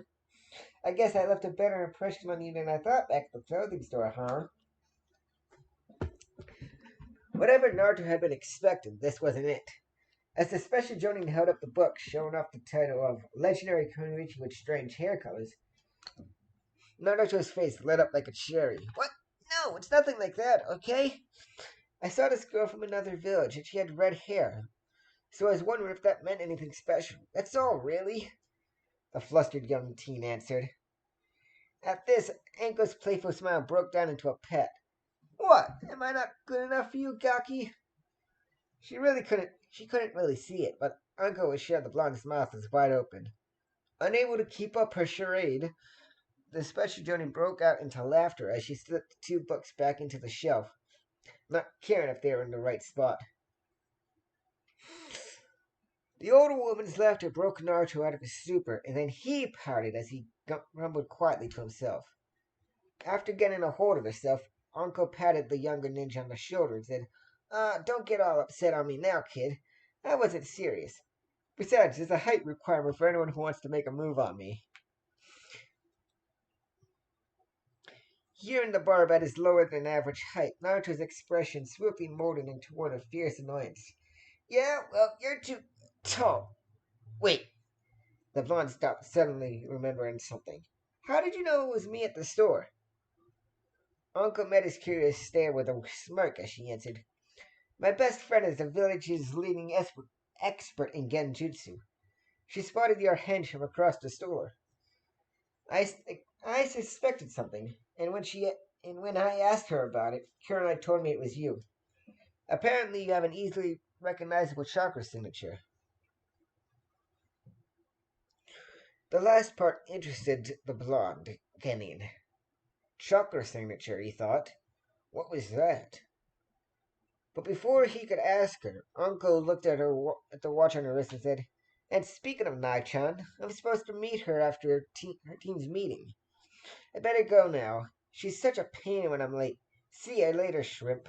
I guess I left a better impression on you than I thought back at the clothing store, huh? Whatever Naruto had been expecting, this wasn't it. As the special jonin held up the book, showing off the title of Legendary Kunoichi with Strange Hair Colors, Naruto's face lit up like a cherry. What? No, it's nothing like that, okay? I saw this girl from another village, and she had red hair. So I was wondering if that meant anything special. That's all, really, the flustered young teen answered. At this, Anko's playful smile broke down into a pet. What? Am I not good enough for you, Gaki? She couldn't really see it, but Anko was sure the blonde's mouth was wide open. Unable to keep up her charade, the special jonin broke out into laughter as she slipped the two books back into the shelf, not caring if they were in the right spot. The older woman's laughter broke Naruto out of his stupor, and then he pouted as he grumbled quietly to himself. After getting a hold of herself, Anko patted the younger ninja on the shoulder and said, Don't get all upset on me now, kid. I wasn't serious. Besides, there's a height requirement for anyone who wants to make a move on me. Hearing the barb at his lower than average height, Naruto's expression swiftly molded into one of fierce annoyance. Yeah, well, you're too tall. Wait. The blonde stopped, suddenly remembering something. How did you know it was me at the store? Uncle met his curious stare with a smirk as she answered, My best friend is the village's leading expert in genjutsu. She spotted your hench from across the store. I, I suspected something, and when I asked her about it, Kurenai told me it was you. Apparently, you have an easily recognizable chakra signature. The last part interested the blonde, Genin. Chakra signature, he thought. What was that? But before he could ask her, Uncle looked at at the watch on her wrist and said, And speaking of Nai-chan, I'm supposed to meet her after her team's meeting. I better go now. She's such a pain when I'm late. See you later, shrimp.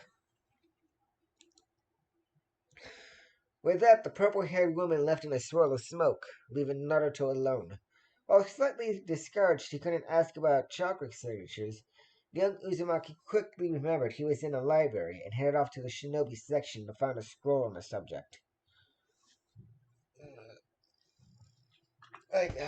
With that, the purple-haired woman left in a swirl of smoke, leaving Naruto alone. While slightly discouraged he couldn't ask about chakra signatures, young Uzumaki quickly remembered he was in a library and headed off to the shinobi section to find a scroll on the subject. Like,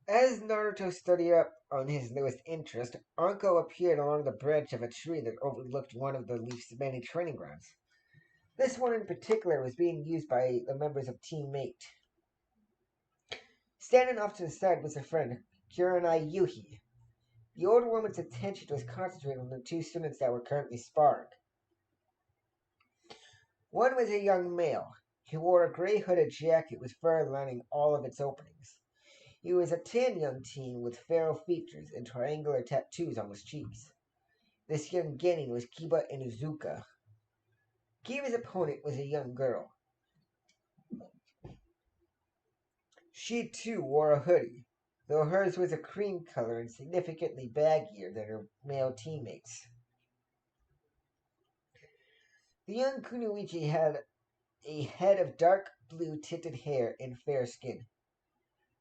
as Naruto studied up on his newest interest, Anko appeared along the branch of a tree that overlooked one of the Leaf's many training grounds. This one in particular was being used by the members of Team Mate. Standing off to the side was her friend, Kurenai Yuhi. The older woman's attention was concentrated on the two students that were currently sparring. One was a young male. He wore a gray hooded jacket with fur lining all of its openings. He was a tan young teen with feral features and triangular tattoos on his cheeks. This young genin was Kiba Inuzuka. Kiba's opponent was a young girl. She too wore a hoodie, though hers was a cream color and significantly baggier than her male teammates. The young Kunoichi had a head of dark blue tinted hair and fair skin,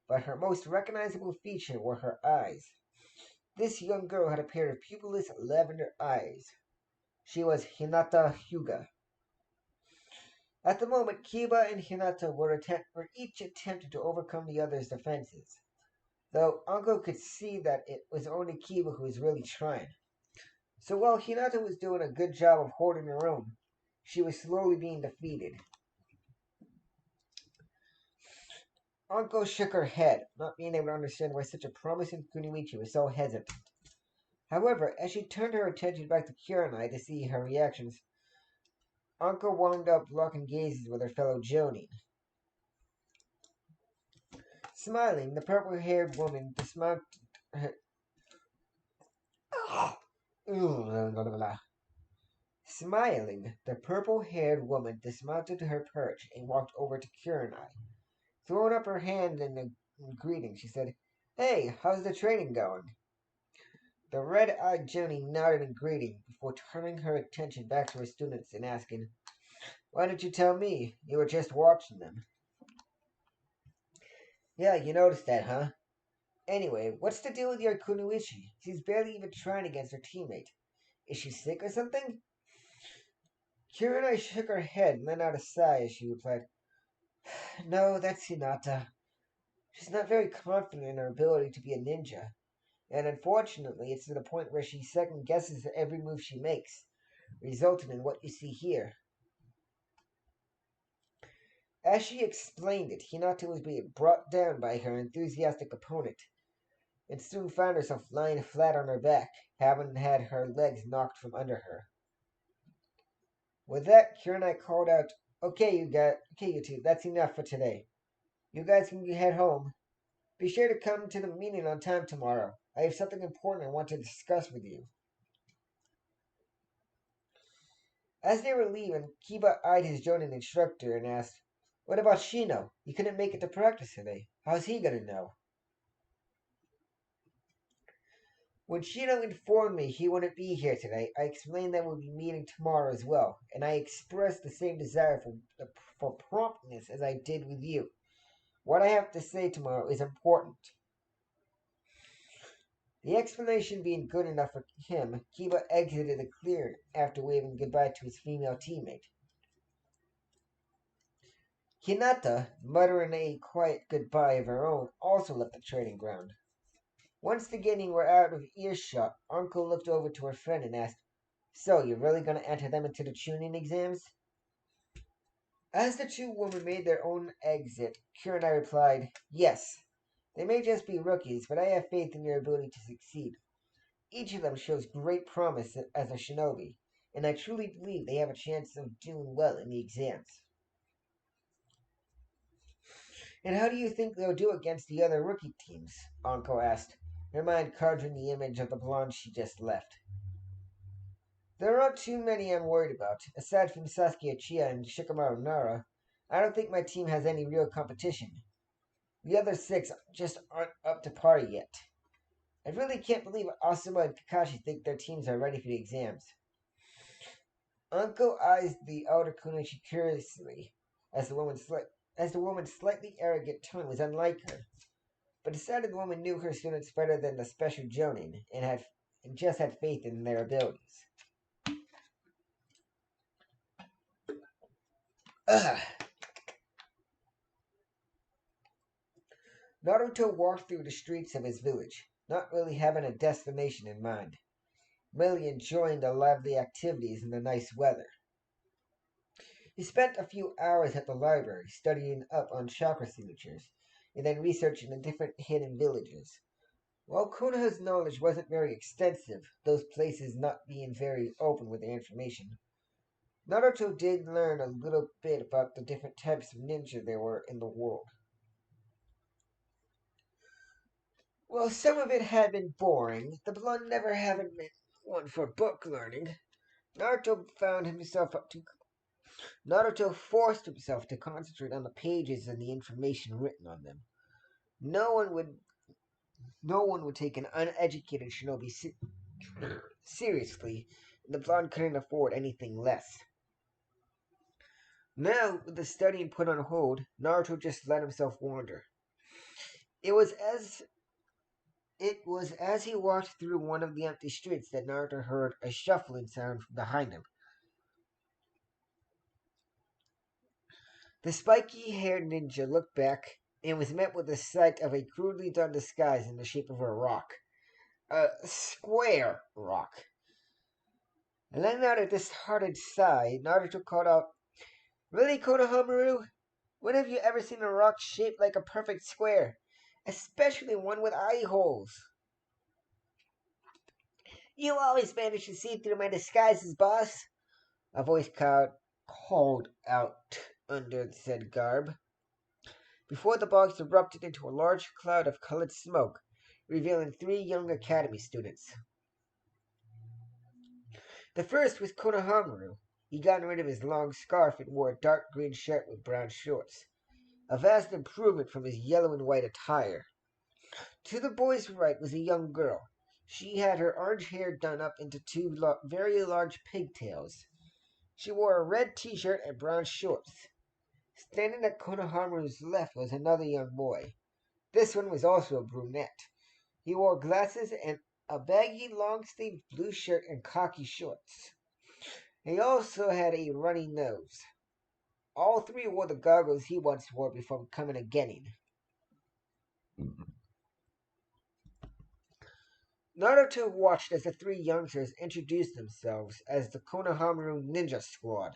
but her most recognizable feature were her eyes. This young girl had a pair of pupilless lavender eyes. She was Hinata Hyuga. At the moment, Kiba and Hinata were each attempting to overcome the other's defenses, though Uncle could see that it was only Kiba who was really trying. So while Hinata was doing a good job of holding her own, she was slowly being defeated. Anko shook her head, not being able to understand why such a promising Kunimichi was so hesitant. However, as she turned her attention back to Kurenai to see her reactions, Anko wound up locking gazes with her fellow Jonin. Smiling, the purple-haired woman dismounted her... Smiling, the purple-haired woman dismounted her perch and walked over to Kurenai. Throwing up her hand in greeting, she said, "Hey, how's the training going?" The red-eyed Jenny nodded in greeting before turning her attention back to her students and asking, "Why didn't you tell me? You were just watching them." "Yeah, you noticed that, huh? Anyway, what's the deal with your Kunoichi? She's barely even trying against her teammate. Is she sick or something?" Kurenai shook her head and let out a sigh as she replied, "No, that's Hinata. She's not very confident in her ability to be a ninja. And unfortunately, it's to the point where she second guesses every move she makes, resulting in what you see here." As she explained it, Hinata was being brought down by her enthusiastic opponent, and soon found herself lying flat on her back, having had her legs knocked from under her. With that, Kurenai called out, okay, you two, that's enough for today. You guys can head home. Be sure to come to the meeting on time tomorrow. I have something important I want to discuss with you." As they were leaving, Kiba eyed his Jonin instructor and asked, "What about Shino? He couldn't make it to practice today. How's he gonna know?" "When Shino informed me he wouldn't be here today, I explained that we'll be meeting tomorrow as well, and I expressed the same desire for promptness as I did with you. What I have to say tomorrow is important." The explanation being good enough for him, Kiba exited the clearing after waving goodbye to his female teammate. Hinata, muttering a quiet goodbye of her own, also left the training ground. Once the Genin were out of earshot, Uncle looked over to her friend and asked, "So, you're really going to enter them into the tuning exams?" As the two women made their own exit, Kurenai replied, "Yes. They may just be rookies, but I have faith in your ability to succeed. Each of them shows great promise as a shinobi, and I truly believe they have a chance of doing well in the exams." "And how do you think they'll do against the other rookie teams?" Anko asked, her mind conjuring the image of the blonde she just left. "There aren't too many I'm worried about. Aside from Sasuke Uchiha and Shikamaru Nara, I don't think my team has any real competition. The other six just aren't up to par yet." I really can't believe Asuma and Kakashi think their teams are ready for the exams. Uncle eyes the elder Kunoichi curiously, as the woman's slightly arrogant tone was unlike her, but decided the woman knew her students better than the special jonin and just had faith in their abilities. Ugh. Naruto walked through the streets of his village, not really having a destination in mind, merely enjoying the lively activities and the nice weather. He spent a few hours at the library studying up on chakra signatures, and then researching the different hidden villages. While Konoha's knowledge wasn't very extensive, those places not being very open with their information, Naruto did learn a little bit about the different types of ninja there were in the world. While some of it had been boring, the blonde never having been one for book learning, Naruto found himself up to Naruto forced himself to concentrate on the pages and the information written on them. No one would no one would take an uneducated shinobi seriously, and the blonde couldn't afford anything less. Now, with the studying put on hold, Naruto just let himself wander. It was as it was as he walked through one of the empty streets that Naruto heard a shuffling sound from behind him. The spiky-haired ninja looked back and was met with the sight of a crudely done disguise in the shape of a rock. A square rock. Letting out a disheartened sigh, Naruto called out, "Really, Konohamaru? When have you ever seen a rock shaped like a perfect square? Especially one with eye holes." "You always manage to see through my disguises, boss," a voice called out under said garb, before the box erupted into a large cloud of colored smoke, revealing three young academy students. The first was Konohamaru. He'd gotten rid of his long scarf and wore a dark green shirt with brown shorts, a vast improvement from his yellow and white attire. To the boy's right was a young girl. She had her orange hair done up into two very large pigtails. She wore a red t-shirt and brown shorts. Standing at Konohamaru's left was another young boy. This one was also a brunette. He wore glasses and a baggy long-sleeved blue shirt and khaki shorts. He also had a runny nose. All three wore the goggles he once wore before becoming a genin. Naruto watched as the three youngsters introduced themselves as the Konohamaru Ninja Squad.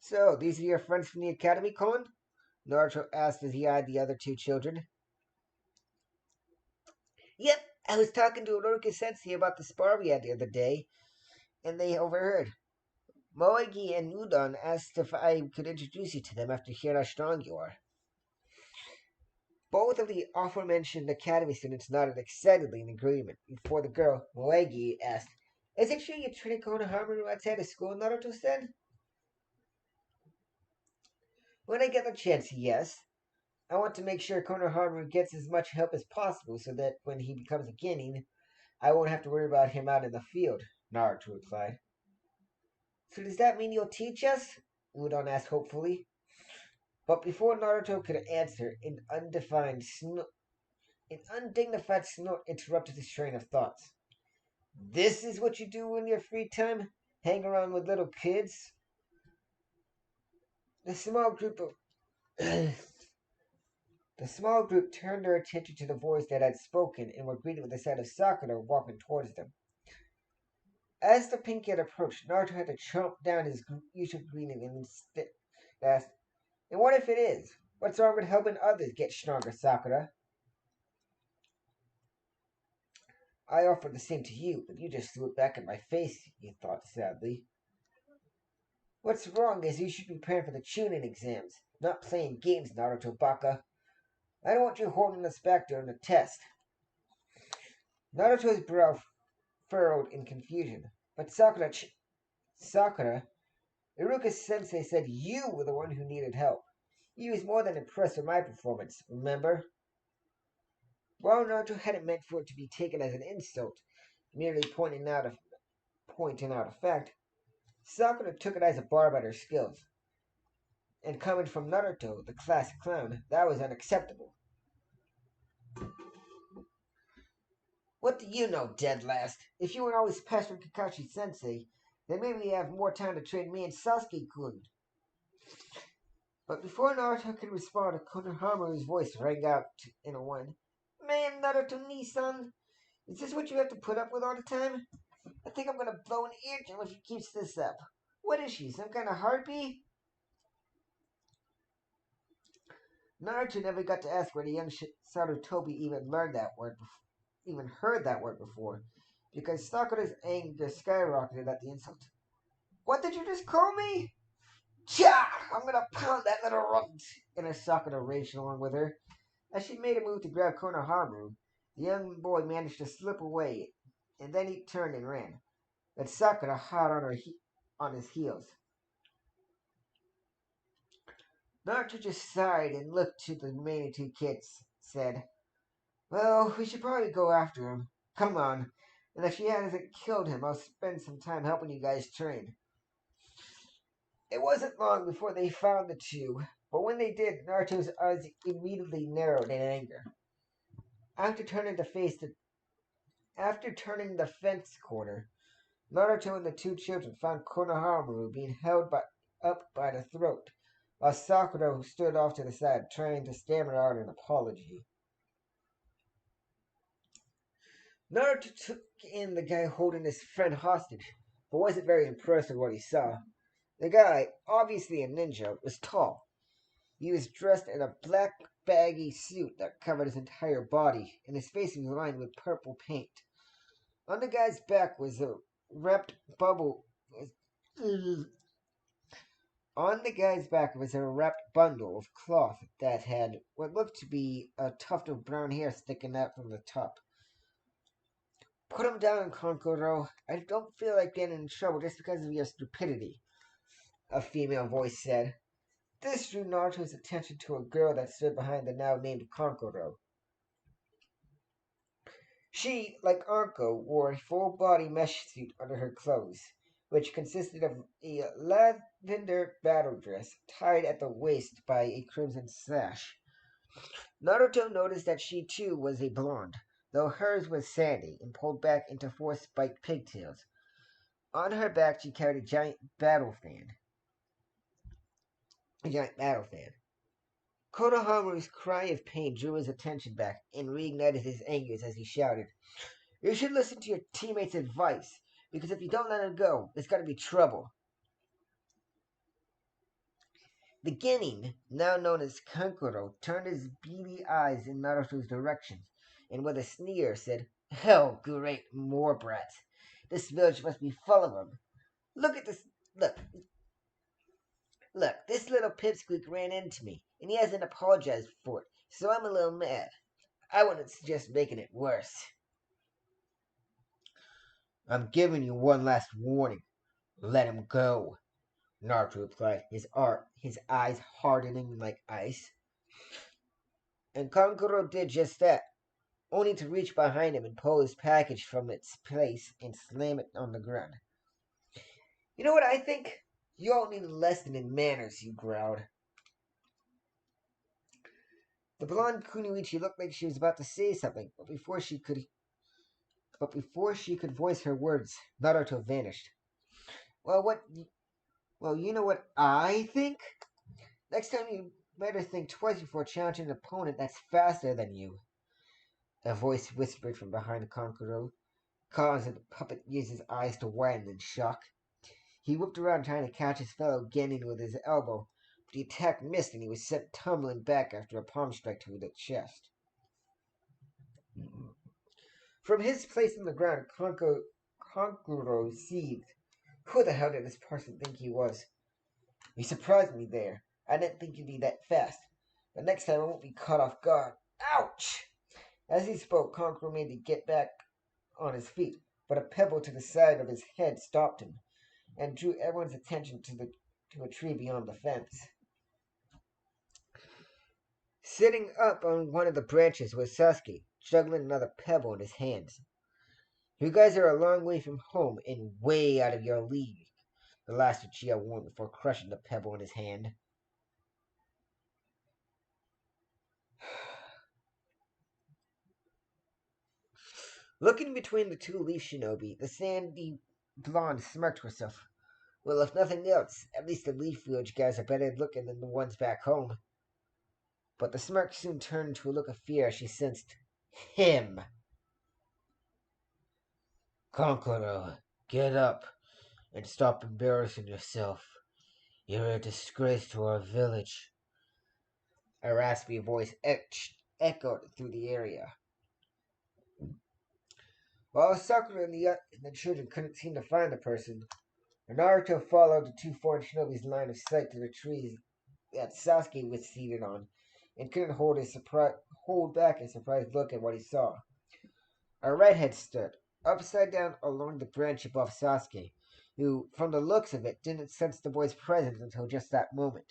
"So, these are your friends from the academy, Kon?" Naruto asked as he eyed the other two children. "Yep, I was talking to Orochi Sensei about the spar we had the other day, and they overheard. Moegi and Udon asked if I could introduce you to them after hearing how strong you are." Both of the aforementioned academy students nodded excitedly in agreement before the girl, Moegi, asked, "Is it true you trained Konohamaru outside of school?" Naruto said. "When I get the chance, yes. I want to make sure Konohamaru gets as much help as possible so that when he becomes a genin, I won't have to worry about him out in the field," Naruto replied. "So does that mean you'll teach us?" Udon asked hopefully. But before Naruto could answer, an undignified snort interrupted his train of thoughts. "This is what you do in your free time? Hang around with little kids?" The small group of the small group turned their attention to the voice that had spoken and were greeted with the sight of Sakura walking towards them. As the pink kid approached, Naruto had to chomp down his usual greeting and instead asked, "And what if it is? What's wrong with helping others get stronger, Sakura?" "I offered the same to you, but you just threw it back in my face," he thought sadly. "What's wrong is you should be preparing for the Chunin exams, not playing games, Naruto Baka. I don't want you holding us back during the test." Naruto's brow furrowed in confusion. "But Sakura, Iruka Sensei said you were the one who needed help. He was more than impressed with my performance, remember?" While Naruto hadn't meant for it to be taken as an insult, merely pointing out a fact, Sakura took it as a barb at her skills. And coming from Naruto, the class clown, that was unacceptable. What do you know, dead last? If you weren't always pestering Kakashi Sensei, then maybe you have more time to train me and Sasuke-kun. But before Naruto could respond, Konohamaru's voice rang out in a whine. Man, Naruto-Nisan, is this what you have to put up with all the time? I think I'm gonna blow an eardrum if he keeps this up. What is she, some kind of harpy? Naruto never got to ask where the young Sarutobi even heard that word before, because Sakura's anger skyrocketed at the insult. What did you just call me? Cha! I'm gonna pound that little runt! Inner Sakura raged along with her. As she made a move to grab Konohamaru, the young boy managed to slip away, and then he turned and ran. But Sakura hot on his heels. Naruto just sighed and looked to the remaining two kids, said, well, we should probably go after him. Come on. And if she hasn't killed him, I'll spend some time helping you guys train. It wasn't long before they found the two, but when they did, Naruto's eyes immediately narrowed in anger. After turning the fence corner, Naruto and the two children found Konohamaru being up by the throat, while Sakura stood off to the side, trying to stammer out an apology. Naruto took in the guy holding his friend hostage, but wasn't very impressed with what he saw. The guy, obviously a ninja, was tall. He was dressed in a black baggy suit that covered his entire body, and his face was lined with purple paint. On the guy's back was a wrapped bubble. On the guy's back was a wrapped bundle of cloth that had what looked to be a tuft of brown hair sticking out from the top. Put him down, Konkoro. I don't feel like getting in trouble just because of your stupidity, a female voice said. This drew Naruto's attention to a girl that stood behind the now named Konkoro. She, like Anko, wore a full-body mesh suit under her clothes, which consisted of a lavender battle dress tied at the waist by a crimson sash. Naruto noticed that she too was a blonde, though hers was sandy and pulled back into four spiked pigtails. On her back she carried a giant battle fan. Konohamaru's cry of pain drew his attention back and reignited his anger as he shouted, you should listen to your teammates' advice, because if you don't let him go, it's going to be trouble. The Genin, now known as Kankuro, turned his beady eyes in Naruto's direction, and with a sneer said, oh, great, more brats. This village must be full of them. Look at this. Look, this little pipsqueak ran into me, and he hasn't apologized for it, so I'm a little mad. I wouldn't suggest making it worse. I'm giving you one last warning. Let him go, Naruto replied, his eyes hardening like ice. And Kankuro did just that, only to reach behind him and pull his package from its place and slam it on the ground. You know what I think? You all need a lesson in manners, he growled. The blonde Kunoichi looked like she was about to say something, but before she could voice her words, Naruto vanished. Well, you know what I think? Next time you better think twice before challenging an opponent that's faster than you. A voice whispered from behind Kankuro, causing the puppet use his eyes to widen in shock. He whipped around trying to catch his fellow Genin with his elbow, but the attack missed and he was sent tumbling back after a palm strike to the chest. From his place on the ground, Kankuro seethed. Who the hell did this person think he was? He surprised me there. I didn't think you'd be that fast. But next time I won't be caught off guard. Ouch! As he spoke, Kankuro made to get back on his feet, but a pebble to the side of his head stopped him, and drew everyone's attention to a tree beyond the fence. Sitting up on one of the branches was Sasuke, juggling another pebble in his hands. You guys are a long way from home and way out of your league, the last Uchiha warned before crushing the pebble in his hand. Looking between the two leaf shinobi, the sandy blonde smirked to herself. Well, if nothing else, at least the leaf village guys are better looking than the ones back home. But the smirk soon turned to a look of fear as she sensed him. Kankuro, get up and stop embarrassing yourself. You're a disgrace to our village. A raspy voice echoed through the area. While Sakura and the children couldn't seem to find the person, Naruto followed the two foreign shinobi's line of sight to the trees that Sasuke was seated on, and couldn't hold back a surprised look at what he saw. A redhead stood, upside down along the branch above Sasuke, who, from the looks of it, didn't sense the boy's presence until just that moment.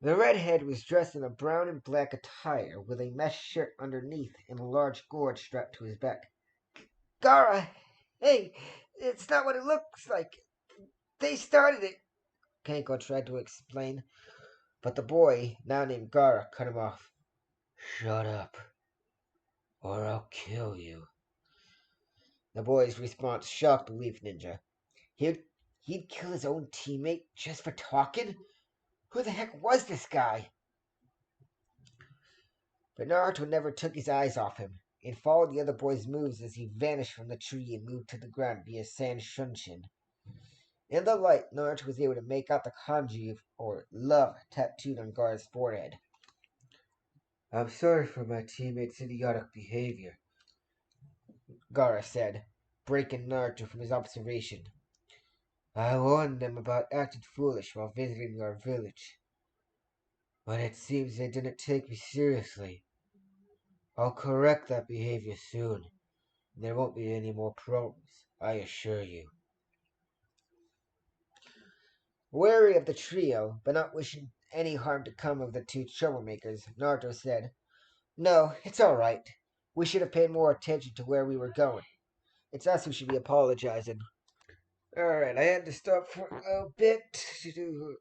The redhead was dressed in a brown and black attire, with a mesh shirt underneath and a large gourd strapped to his back. Gara! Hey! It's not what it looks like! They started it! Kanko tried to explain, but the boy, now named Gara, cut him off. Shut up, or I'll kill you. The boy's response shocked the Leaf Ninja. He'd kill his own teammate just for talking? Who the heck was this guy? But Naruto never took his eyes off him, and followed the other boy's moves as he vanished from the tree and moved to the ground via Sand Shunshin. In the light, Naruto was able to make out the kanji, or love, tattooed on Gara's forehead. I'm sorry for my teammate's idiotic behavior, Gara said, breaking Naruto from his observation. I warned them about acting foolish while visiting our village, but it seems they didn't take me seriously. I'll correct that behavior soon, and there won't be any more problems, I assure you. Wary of the trio, but not wishing any harm to come of the two troublemakers, Naruto said, No, it's all right. We should have paid more attention to where we were going. It's us who should be apologizing. All right, I had to stop for a little bit to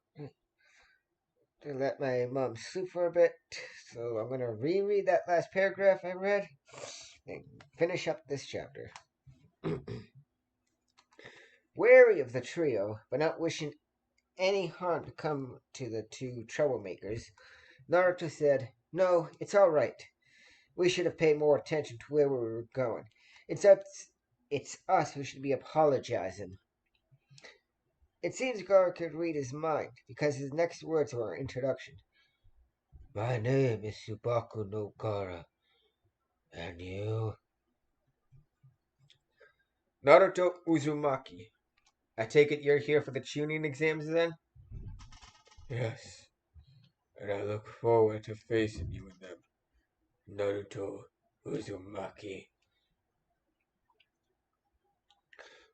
let my mom sleep for a bit. So I'm going to reread that last paragraph I read and finish up this chapter. Wary of the trio, but not wishing any harm to come to the two troublemakers, Naruto said, No, it's all right. We should have paid more attention to where we were going. It's us who should be apologizing. It seems Gara could read his mind, because his next words were an introduction. My name is Subaku no Gara. And you? Naruto Uzumaki. I take it you're here for the tuning exams then? Yes, and I look forward to facing you in them. Naruto Uzumaki.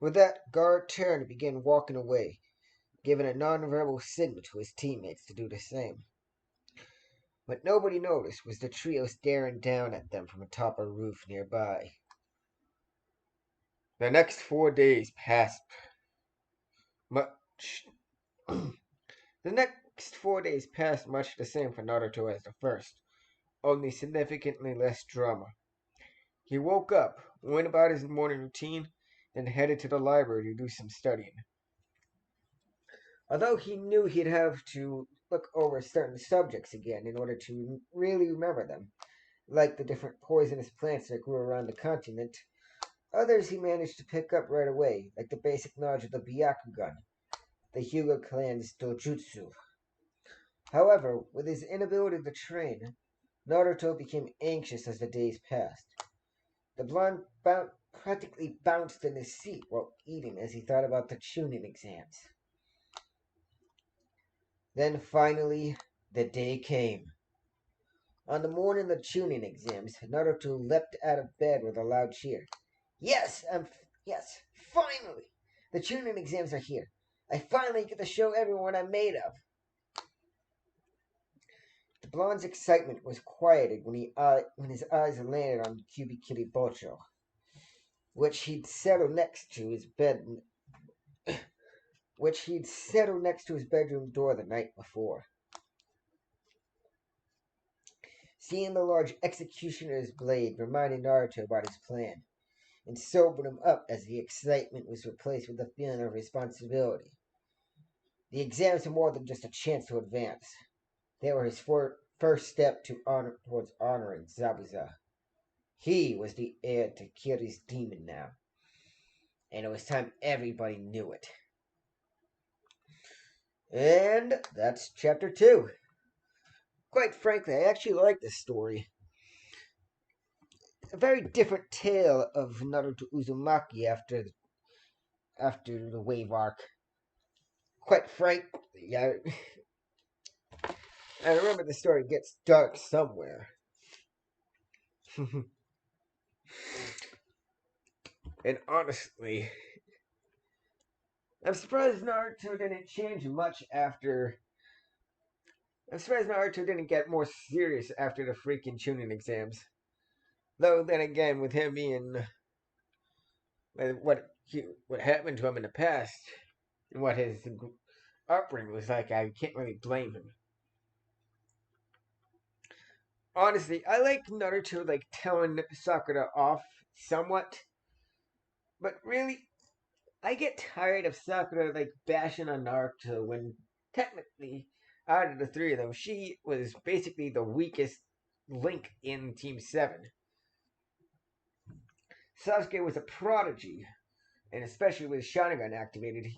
With that, Gara turned and began walking away, giving a nonverbal signal to his teammates to do the same. What nobody noticed was the trio staring down at them from atop a roof nearby. The next 4 days passed much. The next 4 days passed much the same for Naruto as the first, only significantly less drama. He woke up, went about his morning routine, then headed to the library to do some studying. Although he knew he'd have to look over certain subjects again in order to really remember them, like the different poisonous plants that grew around the continent, others he managed to pick up right away, like the basic knowledge of the Byakugan, the Hyuga clan's dojutsu. However, with his inability to train, Naruto became anxious as the days passed. The blonde practically bounced in his seat while eating as he thought about the tuning exams. Then finally, the day came. On the morning of the tuning exams, Naruto leapt out of bed with a loud cheer. Yes, finally! The tuning exams are here. I finally get to show everyone what I'm made of. The Blonde's excitement was quieted when his eyes landed on Kubikiribocho, which he'd settled next to his bed, which he'd settled next to his bedroom door the night before. Seeing the large executioner's blade reminded Naruto about his plan, and sobered him up as the excitement was replaced with a feeling of responsibility. The exams were more than just a chance to advance. They were his first step towards honoring Zabuza. He was the heir to Kiri's demon now, and it was time everybody knew it. And that's chapter 2. Quite frankly, I actually like this story. A very different tale of Naruto Uzumaki after the wave arc. Quite frankly, I remember the story gets dark somewhere. And honestly, I'm surprised Naruto didn't change much after. I'm surprised Naruto didn't get more serious after the freaking Chunin exams. Though then again, with him being what happened to him in the past and what his upbringing was like, I can't really blame him. Honestly, I like Naruto telling Sakura off somewhat, but really, I get tired of Sakura bashing on Naruto when technically, out of the three of them, she was basically the weakest link in Team 7. Sasuke was a prodigy, and especially with Sharingan activated,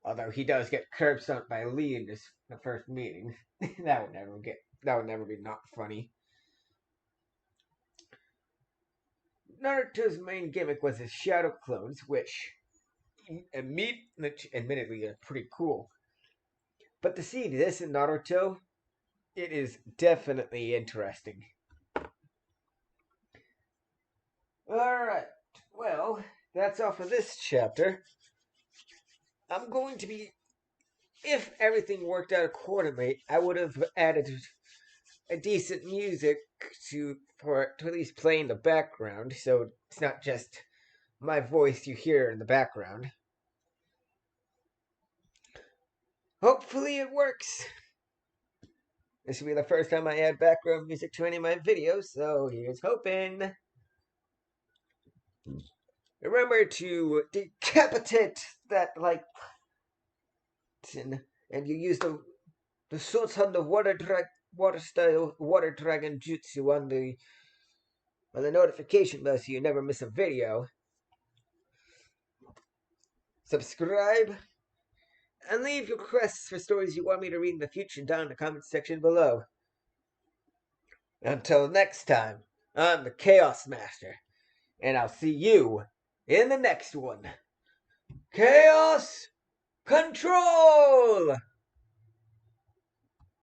although he does get curb stomped by Lee in the first meeting. that would never be not funny. Naruto's main gimmick was his shadow clones, which admittedly are pretty cool. But to see this in Naruto, it is definitely interesting. Alright, well, that's all for this chapter. I'm going to be, if everything worked out accordingly, I would have added a decent music to at least play in the background, so it's not just my voice you hear in the background. Hopefully it works. This will be the first time I add background music to any of my videos, so here's hoping. Remember to decapitate that and you use the Sultan of water dragon jutsu on the notification bell so you never miss a video. Subscribe and leave requests for stories you want me to read in the future down in the comments section below. Until next time, I'm the Chaos Master, and I'll see you in the next one. Chaos Control!